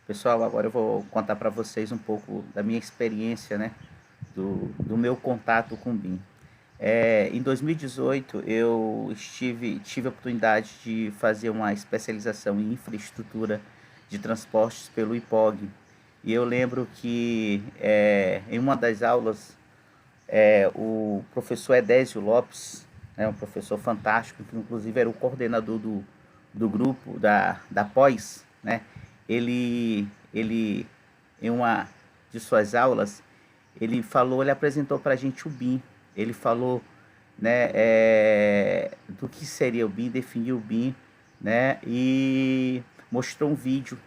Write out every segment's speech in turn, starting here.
Pessoal, agora eu vou contar para vocês um pouco da minha experiência, né, do meu contato com o BIM. Em 2018, tive a oportunidade de fazer uma especialização em infraestrutura de transportes pelo IPOG. E eu lembro que em uma das aulas, o professor Edésio Lopes, né, um professor fantástico, que inclusive era o coordenador do grupo da pós, né, ele, em uma de suas aulas, ele apresentou para a gente o BIM. Ele falou, né, do que seria o BIM, definiu o BIM, né, e mostrou um vídeo,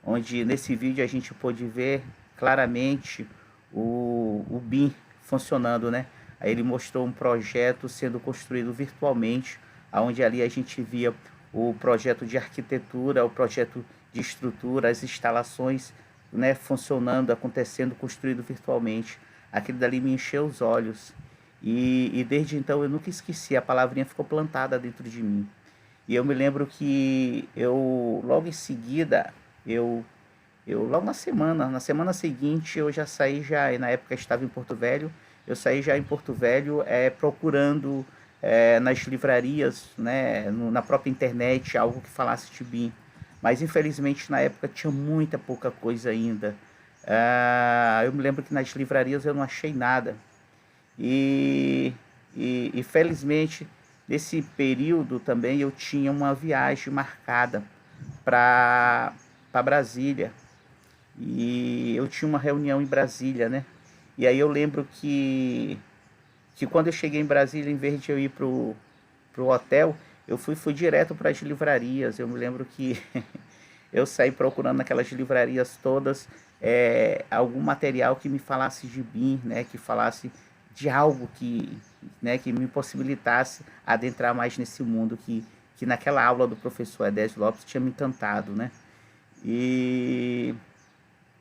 onde nesse vídeo a gente pôde ver claramente o BIM funcionando, né? Aí ele mostrou um projeto sendo construído virtualmente, onde ali a gente via o projeto de arquitetura, o projeto de estrutura, as instalações, né, funcionando, acontecendo, construído virtualmente. Aquilo dali me encheu os olhos. E desde então eu nunca esqueci, a palavrinha ficou plantada dentro de mim. E eu me lembro que logo em seguida, eu, logo na semana seguinte, eu já saí já, e na época eu estava em Porto Velho, eu saí já em Porto Velho procurando nas livrarias, né, na própria internet, algo que falasse de BIM. Mas infelizmente na época tinha muita pouca coisa ainda. Eu me lembro que nas livrarias eu não achei nada. E, e felizmente, nesse período também eu tinha uma viagem marcada para Brasília. E eu tinha uma reunião em Brasília, né? E aí eu lembro que quando eu cheguei em Brasília, em vez de eu ir pro hotel, fui direto para as livrarias. Eu me lembro que eu saí procurando naquelas livrarias todas algum material que me falasse de BIM, né, que falasse de algo né, que me possibilitasse adentrar mais nesse mundo que naquela aula do professor Edésio Lopes tinha me encantado, né? E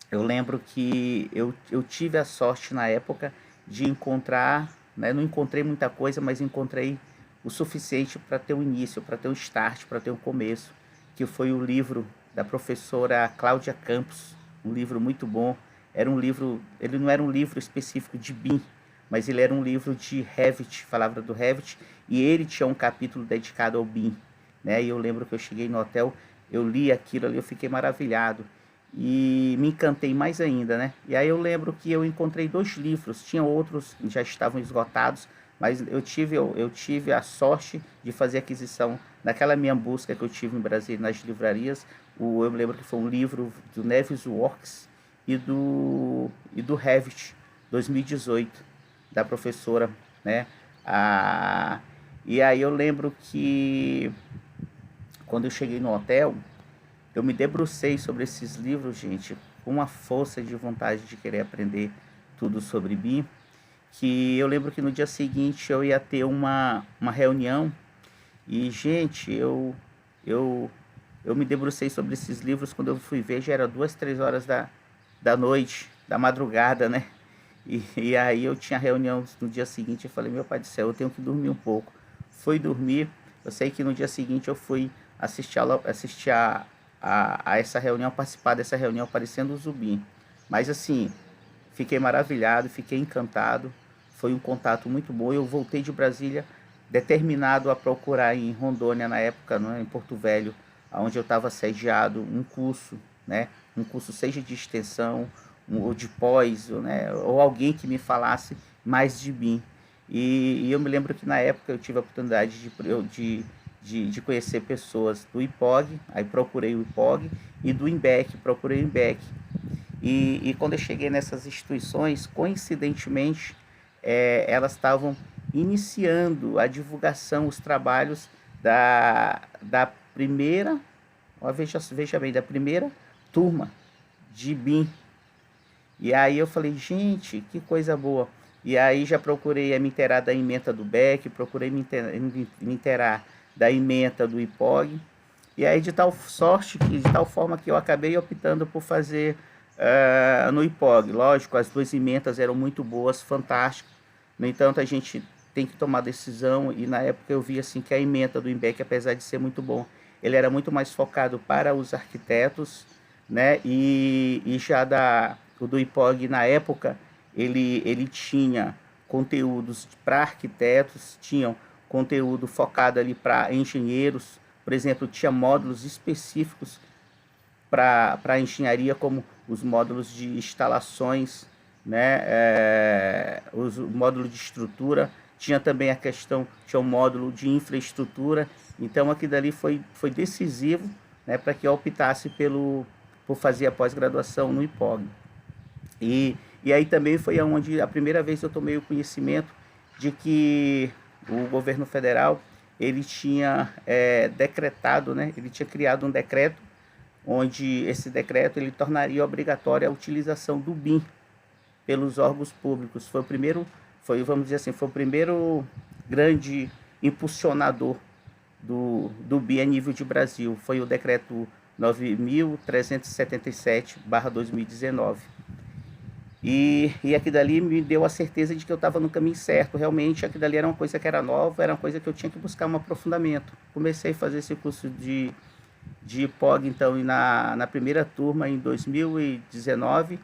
eu lembro que eu tive a sorte na época de encontrar, né, não encontrei muita coisa, mas encontrei o suficiente para ter um início, para ter um start, para ter um começo, que foi o livro da professora Cláudia Campos, um livro muito bom. Era um livro, ele não era um livro específico de BIM, mas ele era um livro de Revit, falava do Revit, e ele tinha um capítulo dedicado ao BIM, né? E eu lembro que eu cheguei no hotel, eu li aquilo ali, eu fiquei maravilhado e me encantei mais ainda, né? E aí eu lembro que eu encontrei dois livros, tinha outros que já estavam esgotados, mas eu tive a sorte de fazer aquisição naquela minha busca que eu tive em Brasília nas livrarias. Eu me lembro que foi um livro do Neves Works e do Revit 2018 da professora, né? E aí eu lembro que quando eu cheguei no hotel, eu me debrucei sobre esses livros, gente, com uma força de vontade de querer aprender tudo sobre BIM, que eu lembro que no dia seguinte eu ia ter uma reunião e, gente, eu, eu me debrucei sobre esses livros. Quando eu fui ver já era 2, 3 horas da noite, da madrugada, né? E aí eu tinha reunião no dia seguinte, eu falei, meu pai do céu, eu tenho que dormir um pouco. Fui dormir, eu sei que no dia seguinte eu fui assistir a essa reunião, participar dessa reunião parecendo o Zubim. Mas assim, fiquei maravilhado, fiquei encantado, foi um contato muito bom. Eu voltei de Brasília determinado a procurar em Rondônia na época, né, em Porto Velho, onde eu estava sediado, um curso, né, um curso seja de extensão ou de pós, né, ou alguém que me falasse mais de mim. E eu me lembro que na época eu tive a oportunidade de conhecer pessoas do IPOG, aí procurei o IPOG, e do IMBEC, procurei o IMBEC. E quando eu cheguei nessas instituições, coincidentemente, elas estavam iniciando a divulgação, os trabalhos da primeira, ó, veja bem, da primeira turma de BIM. E aí eu falei, gente, que coisa boa. E aí já procurei me inteirar da ementa do BEC, procurei me inteirar da ementa do IPOG. E aí de tal sorte, de tal forma que eu acabei optando por fazer no IPOG. Lógico, as duas ementas eram muito boas, fantásticas. No entanto, a gente tem que tomar decisão, e na época eu vi assim que a ementa do IMBEC, apesar de ser muito bom, ele era muito mais focado para os arquitetos, né? E já o do IPOG, na época, ele tinha conteúdos para arquitetos, tinham conteúdo focado ali para engenheiros, por exemplo, tinha módulos específicos para engenharia, como os módulos de instalações, né? Os módulos de estrutura, tinha também a questão, tinha um módulo de infraestrutura, então aquilo dali foi decisivo, né, para que eu optasse por fazer a pós-graduação no IPOG. E aí também foi onde a primeira vez eu tomei o conhecimento de que o governo federal ele tinha decretado, né, ele tinha criado um decreto onde esse decreto ele tornaria obrigatória a utilização do BIM pelos órgãos públicos. Foi o primeiro, vamos dizer assim, foi o primeiro grande impulsionador do BIM a nível de Brasil. Foi o decreto 9.377/2019. E aquilo dali me deu a certeza de que eu estava no caminho certo. Realmente, aquilo dali era uma coisa que era nova, era uma coisa que eu tinha que buscar um aprofundamento. Comecei a fazer esse curso de IPOG, então, na primeira turma, em 2019.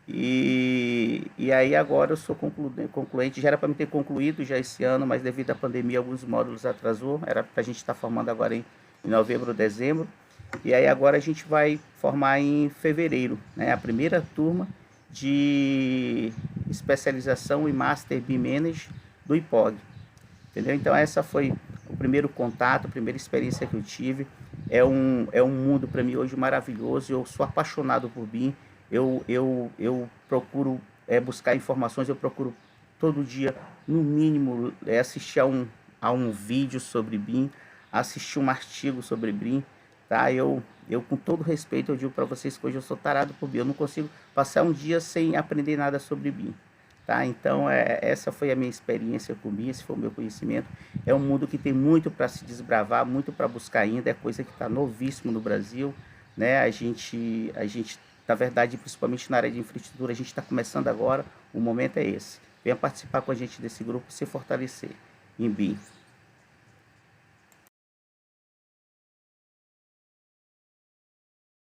E aí agora eu sou concluente, já era para me ter concluído já esse ano, mas devido à pandemia alguns módulos atrasou, era para a gente estar formando agora em novembro, dezembro. E aí agora a gente vai formar em fevereiro, né, a primeira turma de especialização em Master BIM Manager do IPOG. Entendeu? Então essa foi o primeiro contato, a primeira experiência que eu tive. É um mundo para mim hoje maravilhoso, eu sou apaixonado por BIM, eu procuro buscar informações, eu procuro todo dia, no mínimo, assistir a um vídeo sobre BIM, assistir um artigo sobre BIM, tá? Eu com todo respeito, eu digo para vocês que hoje eu sou tarado por BIM, eu não consigo passar um dia sem aprender nada sobre BIM. Tá? Então, essa foi a minha experiência com BIM, esse foi o meu conhecimento. É um mundo que tem muito para se desbravar, muito para buscar ainda, é coisa que está novíssimo no Brasil, né? A gente, na verdade, principalmente na área de infraestrutura, a gente está começando agora, o momento é esse. Venha participar com a gente desse grupo e se fortalecer em BIM.